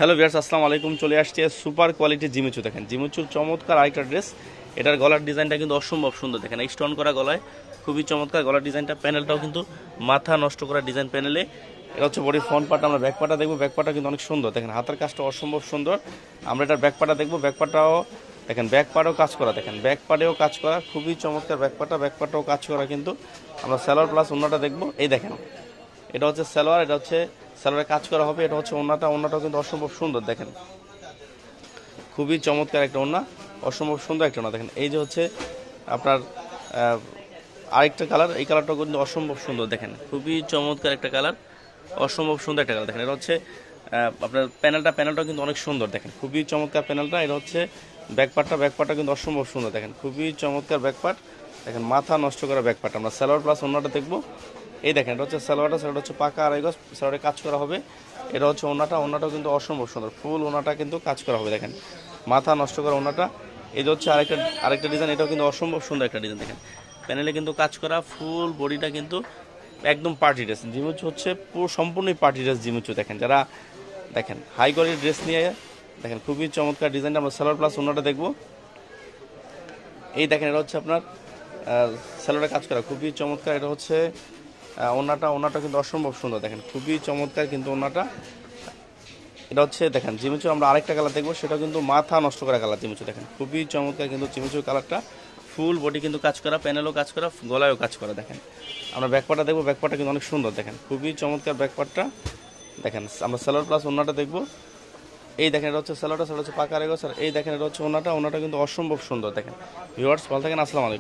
Hello viewers, আসসালামু আলাইকুম। চলে আসছে সুপার কোয়ালিটির জিমিচু। দেখেন জিমিচুর চমৎকার আরেকটা ড্রেস। এটার গলার ডিজাইনটা কিন্তু অসম্ভব সুন্দর। দেখেন এই স্টোন করা গলায় খুবই চমৎকার গলার ডিজাইনটা। প্যানেলটাও কিন্তু মাথা নষ্ট করা ডিজাইন প্যানেলে। এটা হচ্ছে বডির ফ্রন্ট পার্ট। আমরা ব্যাক পার্টটা দেখবো। ব্যাক পার্টটা কিন্তু অনেক সুন্দর। দেখেন হাতের কাজটা অসম্ভব সুন্দর। আমরা এটার ব্যাক পার্টটা দেখবো। ব্যাক পার্টটাও দেখেন, ব্যাক পার্টেও কাজ করা। দেখেন ব্যাক পার্টেও কাজ করা, খুবই চমৎকার ব্যাক পার্টটাও কাজ করা। কিন্তু আমরা সালোয়ার প্লাস ওন্নাটা দেখবো। এই দেখেন, এটা হচ্ছে সালোয়ার, এটা হচ্ছে সালোয়ারে কাজ করা হবে। এটা হচ্ছে ওন্নাটাও কিন্তু অসম্ভব সুন্দর। দেখেন খুবই চমৎকার একটা ওন্না, অসম্ভব সুন্দর একটা ওন্না। দেখেন এই যে হচ্ছে আপনার আরেকটা কালার, এই কালারটাও কিন্তু অসম্ভব সুন্দর। দেখেন খুবই চমৎকার একটা কালার, অসম্ভব সুন্দর একটা কালার। দেখেন এটা হচ্ছে আপনার প্যানেলটাও কিন্তু অনেক সুন্দর। দেখেন খুবই চমৎকার প্যানেলটা। এটা হচ্ছে ব্যাক পার্টটা কিন্তু অসম্ভব সুন্দর। দেখেন খুবই চমৎকার ব্যাক পার্ট। দেখেন মাথা নষ্ট করা ব্যাক পার্ট। আমরা সালোয়ার প্লাস ওন্নাটা দেখবো। এই দেখেন এটা হচ্ছে সালোয়ারটা হচ্ছে পাকা আড়াই গজ সালোয়ারে কাজ করা হবে। এটা হচ্ছে ওন্নাটাও কিন্তু অসম্ভব সুন্দর। ফুল ওন্নাটা কিন্তু কাজ করা হবে। দেখেন মাথা নষ্ট করা ওন্নাটা। এই যে হচ্ছে আরেকটা ডিজাইন, এটাও কিন্তু অসম্ভব সুন্দর একটা ডিজাইন। দেখেন প্যানেলে কিন্তু কাজ করা, ফুল বডিটা কিন্তু একদম পার্টি ড্রেস। জিমিচু হচ্ছে সম্পূর্ণই পার্টি ড্রেস জিমিচু। দেখেন যারা দেখেন হাই কোয়ালিটির ড্রেস নিয়ে দেখেন খুবই চমৎকার ডিজাইনটা। আমরা সালোয়ার প্লাস ওন্নাটা দেখবো। এই দেখেন এটা হচ্ছে আপনার সালোয়ারে কাজ করা, খুবই চমৎকার। এটা হচ্ছে ওন্নাটা কিন্তু অসম্ভব সুন্দর। দেখেন খুবই চমৎকার কিন্তু ওন্নাটা। এটা হচ্ছে দেখেন জিমিচু। আমরা আরেকটা কালার দেখবো, সেটা কিন্তু মাথা নষ্ট করা কালার জিমিচু। দেখেন খুবই চমৎকার কিন্তু জিমিচুর কালারটা। ফুল বডি কিন্তু কাজ করা, প্যানেলও কাজ করা, গলায়ও কাজ করা। দেখেন আমরা ব্যাকপার্টটা দেখবো। ব্যাকপার্টটা কিন্তু অনেক সুন্দর। দেখেন খুবই চমৎকার ব্যাকপার্টটা। দেখেন আমরা সালোয়ার প্লাস ওন্নাটা দেখবো। এই দেখেন এটা হচ্ছে সালোয়ারটা হচ্ছে পাকা রেগো স্যার। এই দেখেন এটা হচ্ছে ওন্নাটা কিন্তু অসম্ভব সুন্দর। দেখেন ভিউয়ার্স ভালো থাকেন, আসসালামু আলাইকুম।